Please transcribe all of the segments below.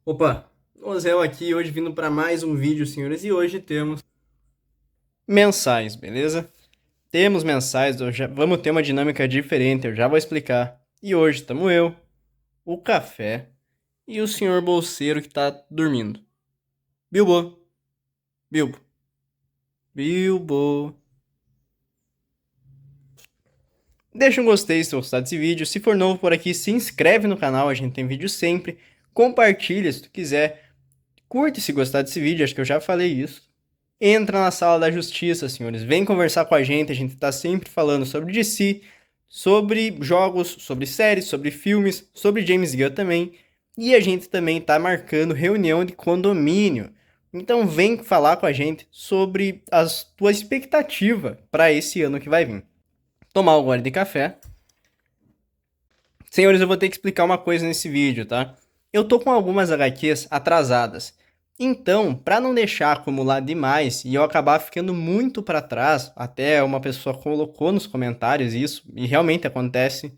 Opa, Ozel aqui, hoje vindo para mais um vídeo, senhores, e hoje temos mensais, beleza? Temos mensais, vamos ter uma dinâmica diferente, eu já vou explicar. E hoje estamos eu, o Café e o senhor Bolseiro que tá dormindo. Bilbo, Bilbo, Bilbo. Deixa um gostei se gostar desse vídeo, se for novo por aqui, se inscreve no canal, a gente tem vídeo sempre. Compartilha se tu quiser, curte se gostar desse vídeo, acho que eu já falei isso. Entra na sala da justiça, senhores. Vem conversar com a gente tá sempre falando sobre DC, sobre jogos, sobre séries, sobre filmes, sobre James Gunn também. E a gente também tá marcando reunião de condomínio. Então vem falar com a gente sobre a tua expectativa para esse ano que vai vir. Tomar um gole de café. Senhores, eu vou ter que explicar uma coisa nesse vídeo, tá? Eu tô com algumas HQs atrasadas. Então, para não deixar acumular demais e eu acabar ficando muito para trás, até uma pessoa colocou nos comentários isso, e realmente acontece,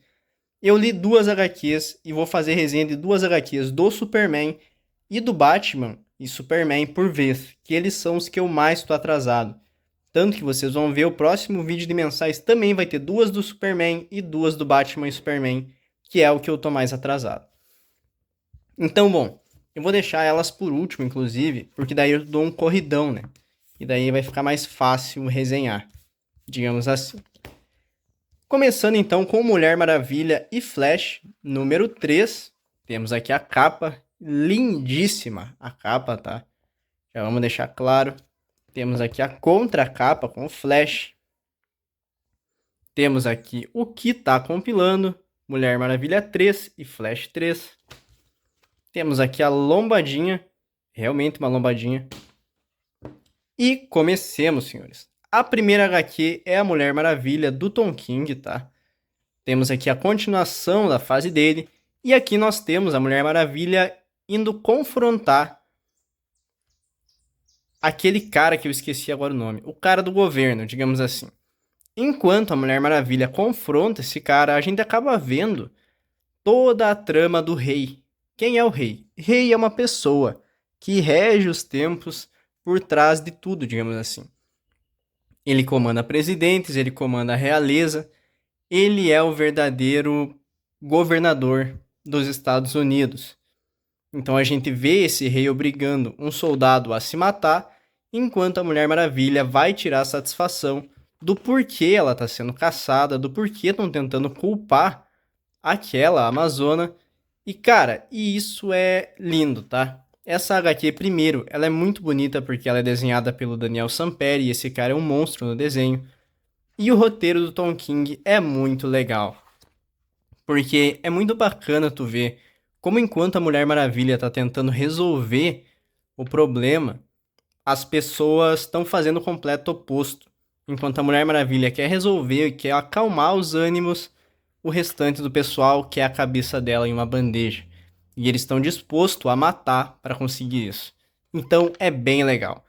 eu li duas HQs e vou fazer resenha de duas HQs do Superman e do Batman e Superman por vez, que eles são os que eu mais estou atrasado. Tanto que vocês vão ver o próximo vídeo de mensais também vai ter duas do Superman e duas do Batman e Superman, que é o que eu tô mais atrasado. Então, bom, eu vou deixar elas por último, inclusive, porque daí eu dou um corridão, né? E daí vai ficar mais fácil resenhar, digamos assim. Começando então com Mulher Maravilha e Flash, número 3. Temos aqui a capa, lindíssima a capa, tá? Já vamos deixar claro. Temos aqui a contracapa com o Flash. Temos aqui o que tá compilando, Mulher Maravilha 3 e Flash 3. Temos aqui a lombadinha, realmente uma lombadinha. E comecemos, senhores. A primeira HQ é a Mulher Maravilha do Tom King, tá? Temos aqui a continuação da fase dele. E aqui nós temos a Mulher Maravilha indo confrontar aquele cara que eu esqueci agora o nome. O cara do governo, digamos assim. Enquanto a Mulher Maravilha confronta esse cara, a gente acaba vendo toda a trama do rei. Quem é o rei? Rei é uma pessoa que rege os tempos por trás de tudo, digamos assim. Ele comanda presidentes, ele comanda a realeza, ele é o verdadeiro governador dos Estados Unidos. Então a gente vê esse rei obrigando um soldado a se matar, enquanto a Mulher Maravilha vai tirar satisfação do porquê ela está sendo caçada, do porquê estão tentando culpar aquela Amazona. E cara, isso é lindo, tá? Essa HQ, primeiro, ela é muito bonita porque ela é desenhada pelo Daniel Samperi e esse cara é um monstro no desenho. E o roteiro do Tom King é muito legal. Porque é muito bacana tu ver como enquanto a Mulher Maravilha tá tentando resolver o problema, as pessoas estão fazendo o completo oposto. Enquanto a Mulher Maravilha quer resolver e quer acalmar os ânimos, o restante do pessoal quer a cabeça dela em uma bandeja. E eles estão dispostos a matar para conseguir isso. Então é bem legal.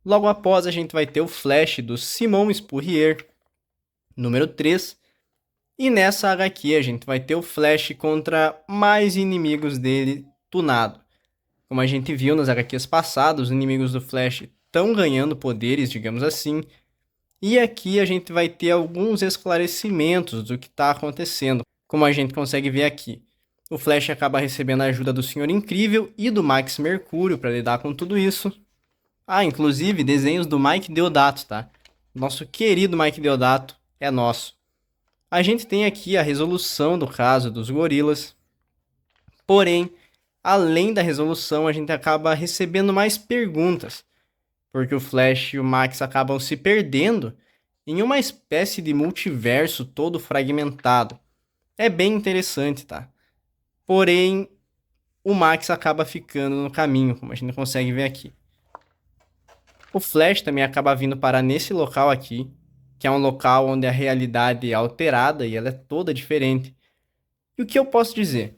Logo após a gente vai ter o Flash do Simon Spurrier, número 3. E nessa HQ a gente vai ter o Flash contra mais inimigos dele tunado. Como a gente viu nas HQs passadas, os inimigos do Flash estão ganhando poderes, digamos assim. E aqui a gente vai ter alguns esclarecimentos do que está acontecendo, como a gente consegue ver aqui. O Flash acaba recebendo a ajuda do Senhor Incrível e do Max Mercúrio para lidar com tudo isso. Ah, inclusive desenhos do Mike Deodato, tá? Nosso querido Mike Deodato é nosso. A gente tem aqui a resolução do caso dos gorilas. Porém, além da resolução, a gente acaba recebendo mais perguntas, porque o Flash e o Max acabam se perdendo em uma espécie de multiverso todo fragmentado. É bem interessante, tá? Porém, o Max acaba ficando no caminho, como a gente consegue ver aqui. O Flash também acaba vindo parar nesse local aqui, que é um local onde a realidade é alterada e ela é toda diferente. E o que eu posso dizer?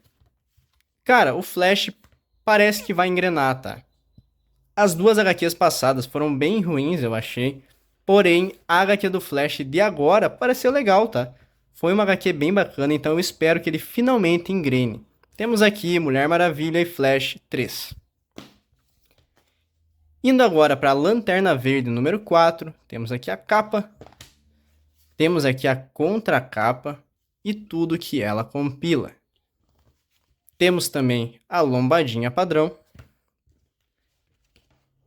Cara, o Flash parece que vai engrenar, tá? As duas HQs passadas foram bem ruins, eu achei. Porém, a HQ do Flash de agora pareceu legal, tá? Foi uma HQ bem bacana, então eu espero que ele finalmente engrene. Temos aqui Mulher Maravilha e Flash 3. Indo agora para a Lanterna Verde número 4, temos aqui a capa, temos aqui a contracapa e tudo que ela compila. Temos também a lombadinha padrão.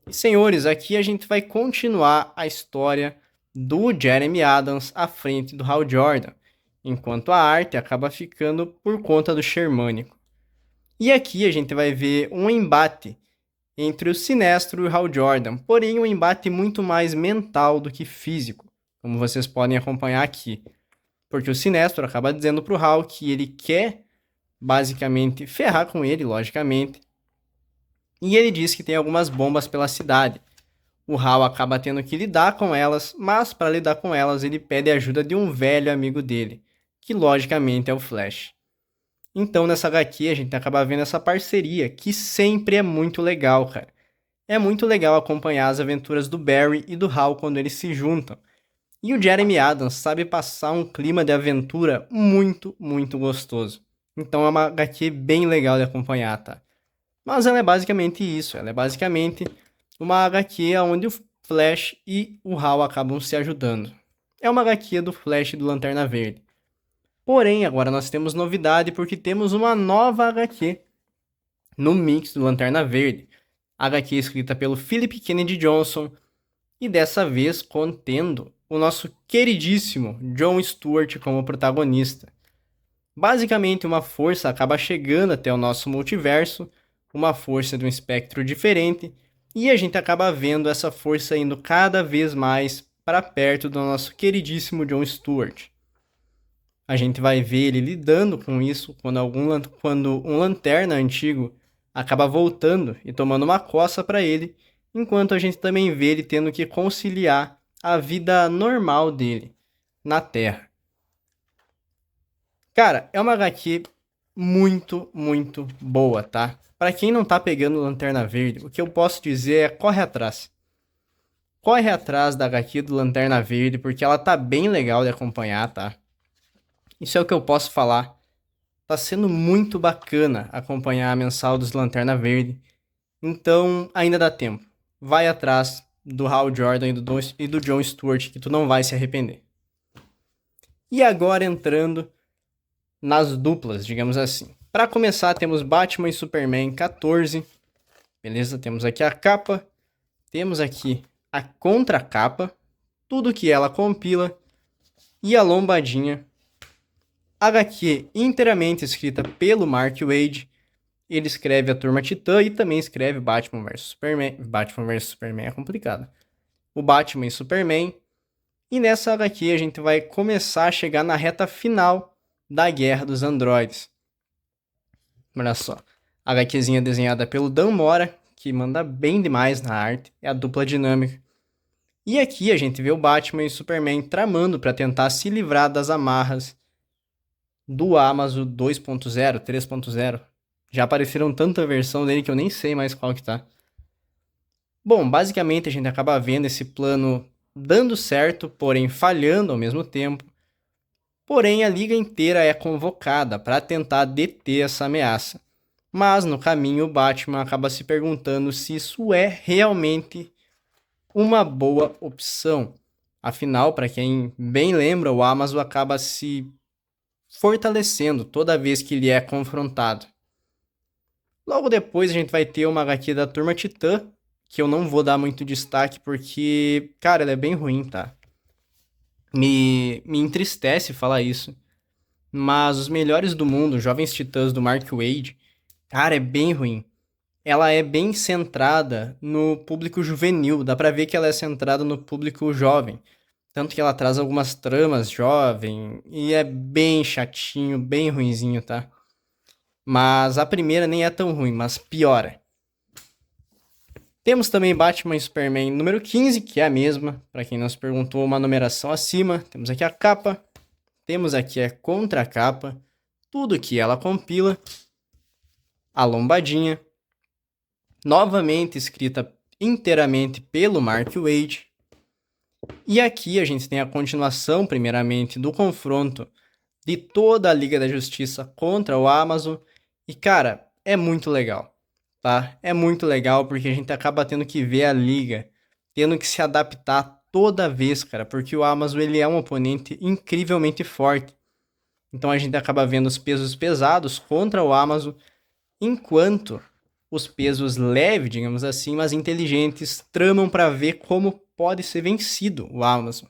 E, senhores, aqui a gente vai continuar a história do Jeremy Adams à frente do Hal Jordan, enquanto a arte acaba ficando por conta do Xermânico. E aqui a gente vai ver um embate entre o Sinestro e o Hal Jordan, porém um embate muito mais mental do que físico, como vocês podem acompanhar aqui. Porque o Sinestro acaba dizendo pro Hal que ele quer basicamente ferrar com ele, logicamente, e ele diz que tem algumas bombas pela cidade. O Hal acaba tendo que lidar com elas, mas para lidar com elas ele pede a ajuda de um velho amigo dele, que logicamente é o Flash. Então nessa HQ a gente acaba vendo essa parceria, que sempre é muito legal, cara. É muito legal acompanhar as aventuras do Barry e do Hal quando eles se juntam. E o Jeremy Adams sabe passar um clima de aventura muito, muito gostoso. Então é uma HQ bem legal de acompanhar, tá? Mas ela é basicamente isso, ela é basicamente uma HQ onde o Flash e o Hal acabam se ajudando. É uma HQ do Flash e do Lanterna Verde. Porém, agora nós temos novidade porque temos uma nova HQ no mix do Lanterna Verde. HQ escrita pelo Philip Kennedy Johnson e dessa vez contendo o nosso queridíssimo John Stewart como protagonista. Basicamente, uma força acaba chegando até o nosso multiverso, uma força de um espectro diferente, e a gente acaba vendo essa força indo cada vez mais para perto do nosso queridíssimo John Stewart. A gente vai ver ele lidando com isso quando um lanterna antigo acaba voltando e tomando uma coça para ele, enquanto a gente também vê ele tendo que conciliar a vida normal dele na Terra. Cara, é uma HQ muito, muito boa, tá? Pra quem não tá pegando Lanterna Verde, o que eu posso dizer é corre atrás. Corre atrás da HQ do Lanterna Verde, porque ela tá bem legal de acompanhar, tá? Isso é o que eu posso falar. Tá sendo muito bacana acompanhar a mensal dos Lanterna Verde. Então, ainda dá tempo. Vai atrás do Hal Jordan e do John Stewart, que tu não vai se arrepender. E agora entrando nas duplas, digamos assim. Para começar, temos Batman e Superman 14. Beleza? Temos aqui a capa. Temos aqui a contracapa. Tudo que ela compila. E a lombadinha. HQ inteiramente escrita pelo Mark Waid. Ele escreve a Turma Titã e também escreve Batman vs Superman. Batman vs Superman é complicado. O Batman e Superman. E nessa HQ a gente vai começar a chegar na reta final da Guerra dos Androides. Olha só. A HQzinha desenhada pelo Dan Mora, que manda bem demais na arte. É a dupla dinâmica. E aqui a gente vê o Batman e o Superman tramando para tentar se livrar das amarras do Amazon 2.0, 3.0. Já apareceram tanta versão dele que eu nem sei mais qual que tá. Bom, basicamente a gente acaba vendo esse plano dando certo, porém falhando ao mesmo tempo. Porém, a liga inteira é convocada para tentar deter essa ameaça. Mas no caminho o Batman acaba se perguntando se isso é realmente uma boa opção. Afinal, para quem bem lembra, o Amazon acaba se fortalecendo toda vez que ele é confrontado. Logo depois a gente vai ter uma HQ da Turma Titã, que eu não vou dar muito destaque porque, cara, ela é bem ruim, tá? Me entristece falar isso. Mas Os Melhores do Mundo, Jovens Titãs do Mark Waid, cara, é bem ruim. Ela é bem centrada no público juvenil, dá pra ver que ela é centrada no público jovem. Tanto que ela traz algumas tramas jovem e é bem chatinho, bem ruinzinho, tá? Mas a primeira nem é tão ruim, mas piora. Temos também Batman e Superman número 15, que é a mesma, para quem não se perguntou, uma numeração acima. Temos aqui a capa, temos aqui a contracapa, tudo que ela compila, a lombadinha, novamente escrita inteiramente pelo Mark Waid. E aqui a gente tem a continuação, primeiramente, do confronto de toda a Liga da Justiça contra o Amazon E cara, é muito legal, tá? É muito legal porque a gente acaba tendo que ver a liga, tendo que se adaptar toda vez, cara, porque o Amazon ele é um oponente incrivelmente forte. Então a gente acaba vendo os pesos pesados contra o Amazon, enquanto os pesos leves, digamos assim, mas inteligentes, tramam para ver como pode ser vencido o Amazon.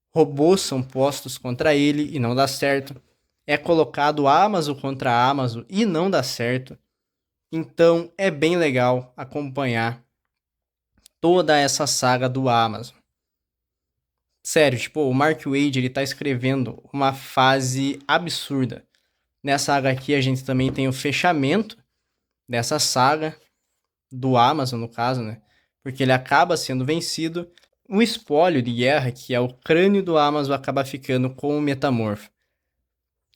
Robôs são postos contra ele e não dá certo. É colocado Amazon contra Amazon e não dá certo. Então é bem legal acompanhar toda essa saga do Amazon. Sério, tipo, o Mark Waid ele tá escrevendo uma fase absurda. Nessa HQ a gente também tem o fechamento dessa saga do Amazon, no caso, né? Porque ele acaba sendo vencido. O espólio de guerra, que é o crânio do Amazon, acaba ficando com o Metamorfo.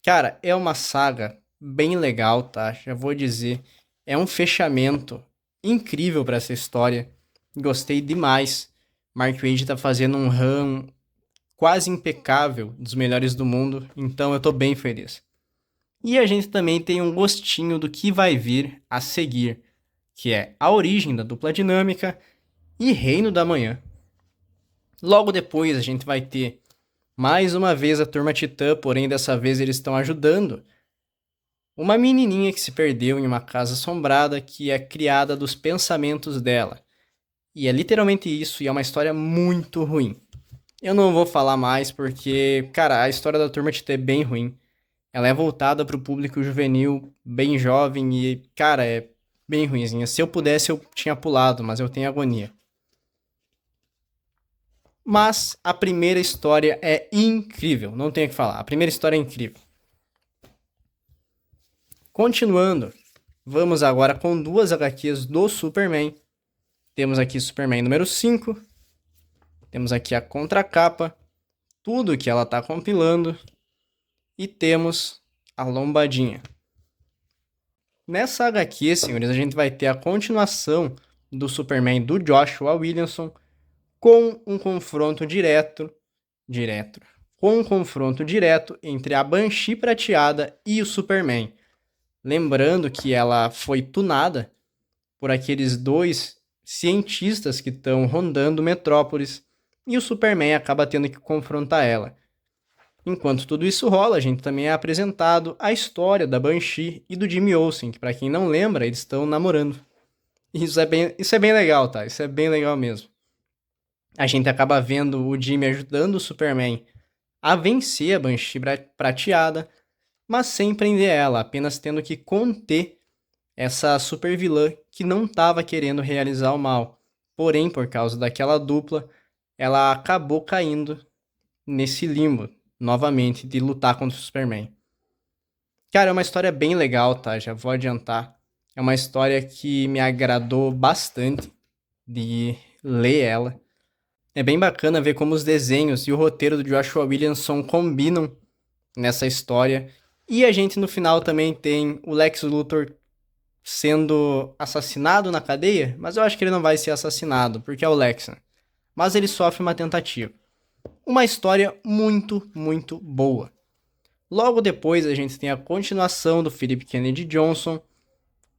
Cara, é uma saga bem legal, tá? Já vou dizer. É um fechamento incrível para essa história. Gostei demais. Mark Waid tá fazendo um run quase impecável dos melhores do mundo, então eu tô bem feliz. E a gente também tem um gostinho do que vai vir a seguir, que é a origem da dupla dinâmica e Reino da Manhã. Logo depois a gente vai ter mais uma vez a Turma Titã, porém dessa vez eles estão ajudando uma menininha que se perdeu em uma casa assombrada que é criada dos pensamentos dela. E é literalmente isso, e é uma história muito ruim. Eu não vou falar mais porque, cara, a história da Turma Titã é bem ruim. Ela é voltada para o público juvenil, bem jovem e, cara, é bem ruimzinha. Se eu pudesse, eu tinha pulado, mas eu tenho agonia. Mas a primeira história é incrível, não tenho o que falar. A primeira história é incrível. Continuando, vamos agora com duas HQs do Superman. Temos aqui Superman número 5. Temos aqui a contracapa, tudo que ela está compilando. E temos a lombadinha. Nessa HQ, senhores, a gente vai ter a continuação do Superman do Joshua Williamson com um confronto com um confronto direto entre a Banshee prateada e o Superman. Lembrando que ela foi tunada por aqueles dois cientistas que estão rondando Metrópolis e o Superman acaba tendo que confrontar ela. Enquanto tudo isso rola, a gente também é apresentado a história da Banshee e do Jimmy Olsen, que pra quem não lembra, eles estão namorando. Isso é bem legal, tá? Isso é bem legal mesmo. A gente acaba vendo o Jimmy ajudando o Superman a vencer a Banshee prateada, mas sem prender ela, apenas tendo que conter essa super vilã que não estava querendo realizar o mal. Porém, por causa daquela dupla, ela acabou caindo nesse limbo, novamente, de lutar contra o Superman. Cara, é uma história bem legal, tá? Já vou adiantar. É uma história que me agradou bastante de ler ela. É bem bacana ver como os desenhos e o roteiro do Joshua Williamson combinam nessa história. E a gente no final também tem o Lex Luthor sendo assassinado na cadeia, mas eu acho que ele não vai ser assassinado, porque é o Lex, né? Mas ele sofre uma tentativa. Uma história muito, muito boa. Logo depois a gente tem a continuação do Philip Kennedy Johnson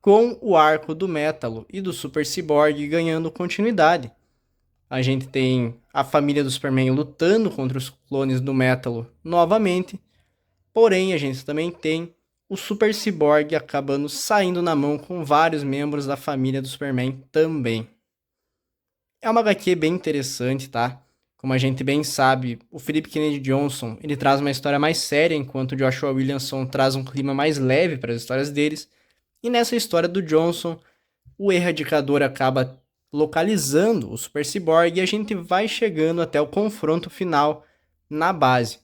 com o arco do Métalo e do Super Cyborg ganhando continuidade. A gente tem a família do Superman lutando contra os clones do Métalo novamente, porém a gente também tem o Super Cyborg acabando saindo na mão com vários membros da família do Superman também. É uma HQ bem interessante, tá? Como a gente bem sabe, o Philip Kennedy Johnson ele traz uma história mais séria, enquanto o Joshua Williamson traz um clima mais leve para as histórias deles. E nessa história do Johnson, o Erradicador acaba localizando o Super Cyborg e a gente vai chegando até o confronto final na base,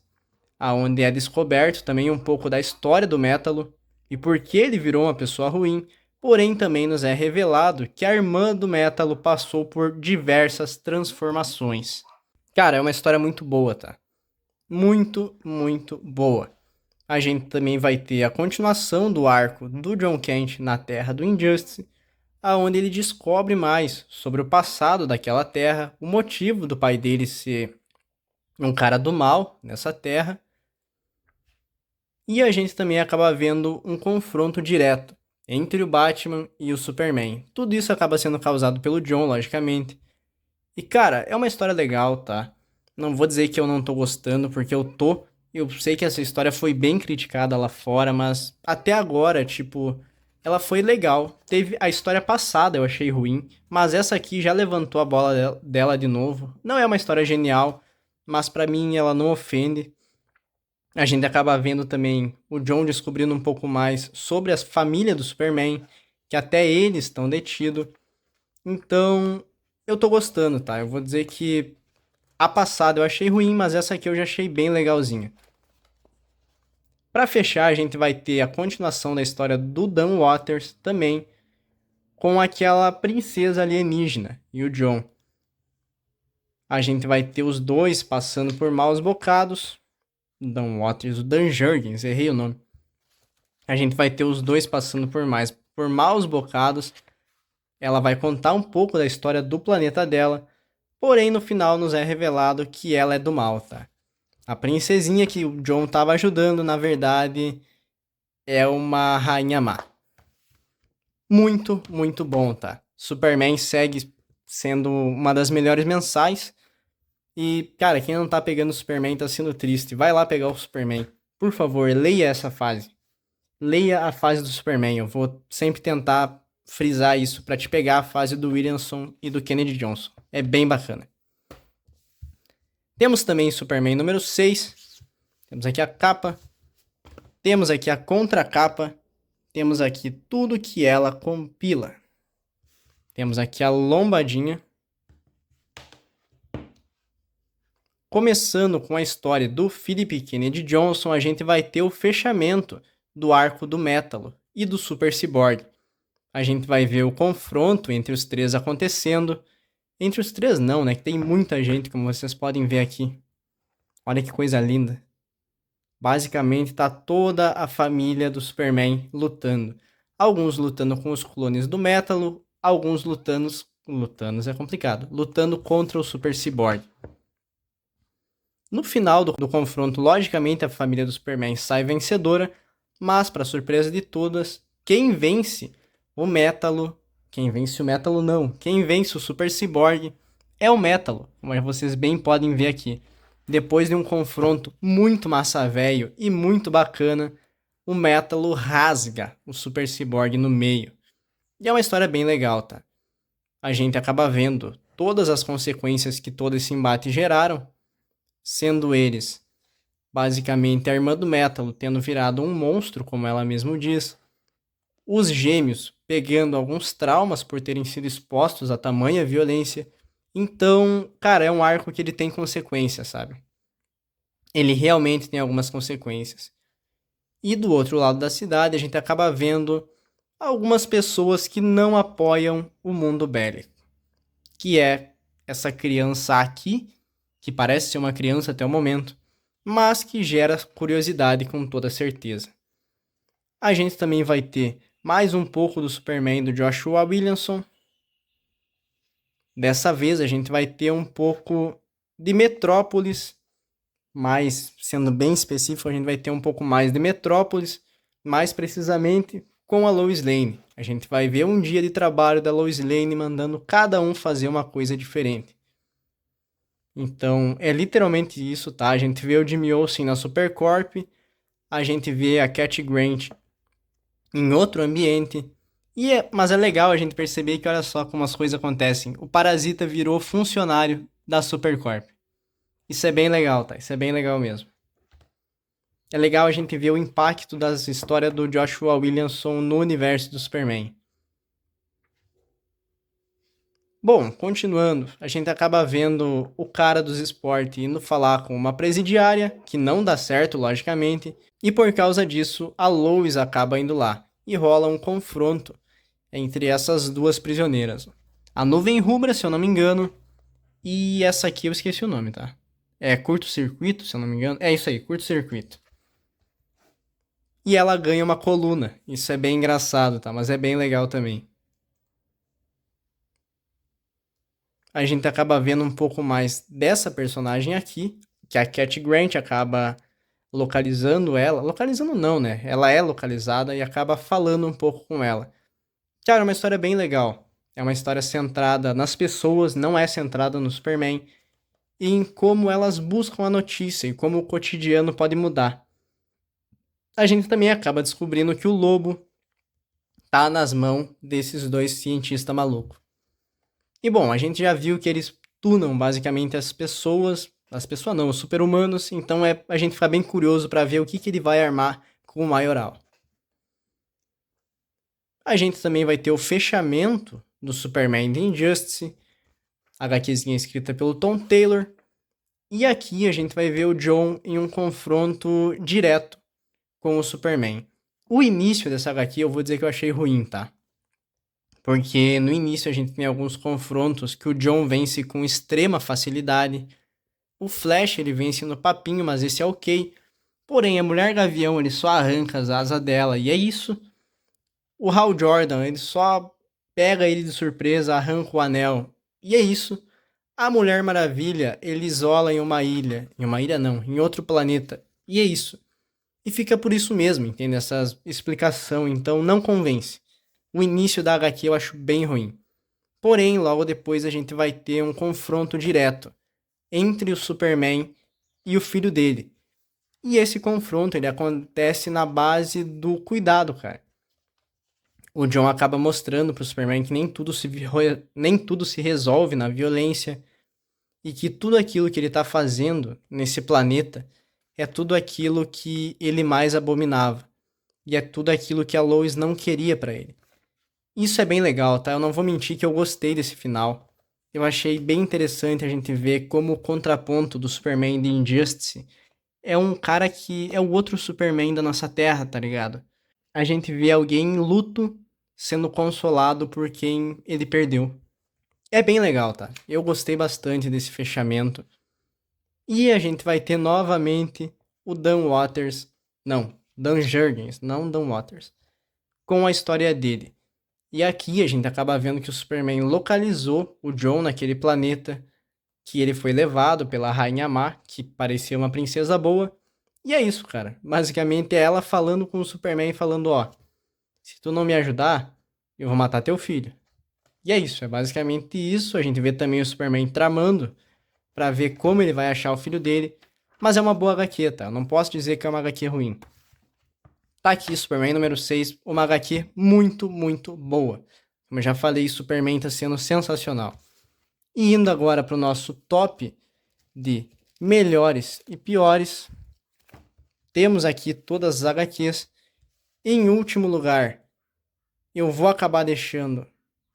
aonde é descoberto também um pouco da história do Métalo e por que ele virou uma pessoa ruim, porém também nos é revelado que a irmã do Métalo passou por diversas transformações. Cara, é uma história muito boa, tá? Muito, muito boa. A gente também vai ter a continuação do arco do John Kent na Terra do Injustice, aonde ele descobre mais sobre o passado daquela terra, o motivo do pai dele ser um cara do mal nessa terra. E a gente também acaba vendo um confronto direto entre o Batman e o Superman. Tudo isso acaba sendo causado pelo John, logicamente. E cara, é uma história legal, tá? Não vou dizer que eu não tô gostando, porque eu tô. Eu sei que essa história foi bem criticada lá fora, mas até agora, tipo, ela foi legal. Teve a história passada, eu achei ruim, mas essa aqui já levantou a bola dela de novo. Não é uma história genial, mas pra mim ela não ofende. A gente acaba vendo também o John descobrindo um pouco mais sobre a família do Superman, que até eles estão detidos. Então, eu tô gostando, tá? Eu vou dizer que a passada eu achei ruim, mas essa aqui eu já achei bem legalzinha. Pra fechar, a gente vai ter a continuação da história do Dan Waters também, com aquela princesa alienígena e o John. A gente vai ter os dois passando por maus bocados. Dan Waters, o Dan Jurgens, errei o nome. A gente vai ter os dois passando por maus bocados. Ela vai contar um pouco da história do planeta dela, porém no final nos é revelado que ela é do mal, tá? A princesinha que o John estava ajudando, na verdade, é uma rainha má. Muito, muito bom, tá? Superman segue sendo uma das melhores mensais. E, cara, quem não tá pegando o Superman tá sendo triste. Vai lá pegar o Superman. Por favor, leia essa fase. Leia a fase do Superman. Eu vou sempre tentar frisar isso pra te pegar a fase do Williamson e do Kennedy Johnson. É bem bacana. Temos também Superman número 6. Temos aqui a capa. Temos aqui a contracapa. Temos aqui tudo que ela compila. Temos aqui a lombadinha. Começando com a história do Philip Kennedy Johnson, a gente vai ter o fechamento do arco do Métalo e do Super Cyborg. A gente vai ver o confronto entre os três acontecendo. Entre os três não, né? Que tem muita gente, como vocês podem ver aqui. Olha que coisa linda. Basicamente tá toda a família do Superman lutando. Alguns lutando com os clones do Métalo, alguns lutando é complicado, lutando contra o Super Cyborg. No final do confronto, logicamente a família do Superman sai vencedora, mas para surpresa de todas, quem vence o Métalo, quem vence o Métalo não, quem vence o Super Cyborg é o Métalo, como vocês bem podem ver aqui. Depois de um confronto muito massa velho e muito bacana, o Métalo rasga o Super Cyborg no meio. E é uma história bem legal, tá? A gente acaba vendo todas as consequências que todo esse embate geraram, sendo eles basicamente a irmã do Métalo tendo virado um monstro, como ela mesmo diz, os gêmeos pegando alguns traumas por terem sido expostos a tamanha violência. Então, cara, é um arco que ele tem consequências, sabe? Ele realmente tem algumas consequências. E do outro lado da cidade, a gente acaba vendo algumas pessoas que não apoiam o mundo bélico, que é essa criança aqui, que parece ser uma criança até o momento, mas que gera curiosidade com toda certeza. A gente também vai ter mais um pouco do Superman do Joshua Williamson. Dessa vez a gente vai ter um pouco de Metrópolis, mas sendo bem específico, a gente vai ter um pouco mais de Metrópolis, mais precisamente com a Lois Lane. A gente vai ver um dia de trabalho da Lois Lane mandando cada um fazer uma coisa diferente. Então, é literalmente isso, tá? A gente vê o Jimmy Olsen na Supercorp, a gente vê a Cat Grant em outro ambiente. Mas é legal a gente perceber que olha só como as coisas acontecem. O Parasita virou funcionário da Supercorp. Isso é bem legal, tá? Isso é bem legal mesmo. É legal a gente ver o impacto das histórias do Joshua Williamson no universo do Superman. Bom, continuando, a gente acaba vendo o cara dos esportes indo falar com uma presidiária, que não dá certo, logicamente, e por causa disso, a Lois acaba indo lá, e rola um confronto entre essas duas prisioneiras. A Nuvem Rubra, se eu não me engano, e essa aqui eu esqueci o nome, tá? É Curto-Circuito, se eu não me engano. É isso aí, Curto-Circuito. E ela ganha uma coluna. Isso é bem engraçado, tá? Mas é bem legal também. A gente acaba vendo um pouco mais dessa personagem aqui, que a Cat Grant acaba localizando ela. Localizando não, né? Ela é localizada e acaba falando um pouco com ela. Cara, é uma história bem legal. É uma história centrada nas pessoas, não é centrada no Superman. E em como elas buscam a notícia e como o cotidiano pode mudar. A gente também acaba descobrindo que o lobo tá nas mãos desses dois cientistas malucos. E bom, a gente já viu que eles tunam basicamente as pessoas não, os super-humanos, então a gente fica bem curioso para ver o que ele vai armar com o Maioral. A gente também vai ter o fechamento do Superman The Injustice, HQzinha escrita pelo Tom Taylor, e aqui a gente vai ver o John em um confronto direto com o Superman. O início dessa HQ eu vou dizer que eu achei ruim, tá? Porque no início a gente tem alguns confrontos que o John vence com extrema facilidade. O Flash ele vence no papinho, mas esse é ok. Porém, a Mulher Gavião ele só arranca as asas dela e é isso. O Hal Jordan ele só pega ele de surpresa, arranca o anel e é isso. A Mulher Maravilha ele isola em uma ilha. Em uma ilha não, em outro planeta. E é isso. E fica por isso mesmo, entende? Essa explicação, então não convence. O início da HQ eu acho bem ruim. Porém, logo depois a gente vai ter um confronto direto entre o Superman e o filho dele. E esse confronto ele acontece na base do cuidado, cara. O John acaba mostrando pro Superman que nem tudo se resolve na violência e que tudo aquilo que ele tá fazendo nesse planeta é tudo aquilo que ele mais abominava. E é tudo aquilo que a Lois não queria pra ele. Isso é bem legal, tá? Eu não vou mentir que eu gostei desse final. Eu achei bem interessante a gente ver como o contraponto do Superman de Injustice é um cara que é o outro Superman da nossa Terra, tá ligado? A gente vê alguém em luto sendo consolado por quem ele perdeu. É bem legal, tá? Eu gostei bastante desse fechamento. E a gente vai ter novamente o Dan Waters. Não, Dan Jurgens, não Dan Waters. Com a história dele. E aqui a gente acaba vendo que o Superman localizou o John naquele planeta, que ele foi levado pela Rainha Má, que parecia uma princesa boa. E é isso, cara. Basicamente é ela falando com o Superman, falando, ó, se tu não me ajudar, eu vou matar teu filho. E é isso, é basicamente isso. A gente vê também o Superman tramando pra ver como ele vai achar o filho dele. Mas é uma boa HQ, tá? Eu não posso dizer que é uma HQ ruim. Tá aqui, Superman número 6, uma HQ muito, muito boa. Como eu já falei, Superman tá sendo sensacional. E indo agora pro nosso top de melhores e piores, temos aqui todas as HQs. Em último lugar, eu vou acabar deixando...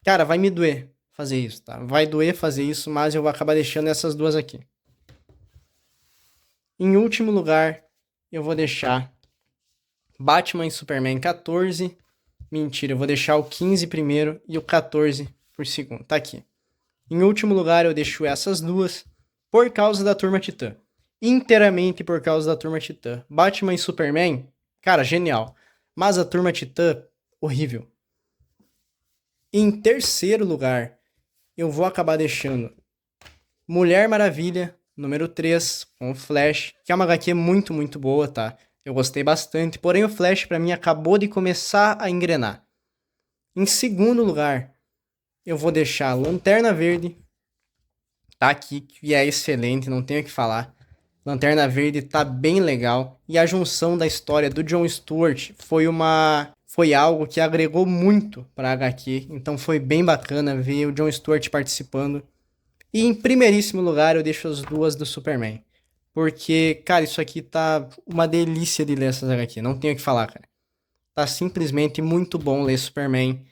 Cara, vai me doer fazer isso, tá? Vai doer fazer isso, mas eu vou acabar deixando essas duas aqui. Em último lugar, eu vou deixar Batman e Superman 14. Mentira, eu vou deixar o 15 primeiro e o 14 por segundo. Tá aqui. Em último lugar, eu deixo essas duas por causa da Turma Titã. Inteiramente por causa da Turma Titã. Batman e Superman, cara, genial. Mas a Turma Titã, horrível. Em terceiro lugar, eu vou acabar deixando Mulher Maravilha, número 3, com o Flash, que é uma HQ muito, muito boa, tá? Eu gostei bastante, porém o Flash pra mim acabou de começar a engrenar. Em segundo lugar, eu vou deixar Lanterna Verde, tá aqui, que é excelente, não tenho o que falar. Lanterna Verde tá bem legal, e a junção da história do Jon Stewart foi algo que agregou muito pra HQ, então foi bem bacana ver o Jon Stewart participando. E em primeiríssimo lugar, eu deixo as duas do Superman. Porque, cara, isso aqui tá uma delícia de ler essas HQ. Não tenho o que falar, cara. Tá simplesmente muito bom ler Superman.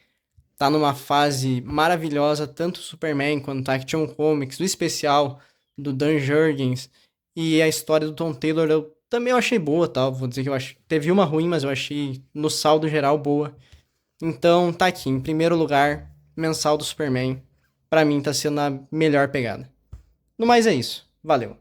Tá numa fase maravilhosa, tanto Superman quanto Action Comics, o especial do Dan Jurgens e a história do Tom Taylor eu também achei boa, tá? Vou dizer que eu achei, teve uma ruim, mas eu achei no saldo geral boa. Então, tá aqui, em primeiro lugar, mensal do Superman. Pra mim tá sendo a melhor pegada. No mais é isso. Valeu.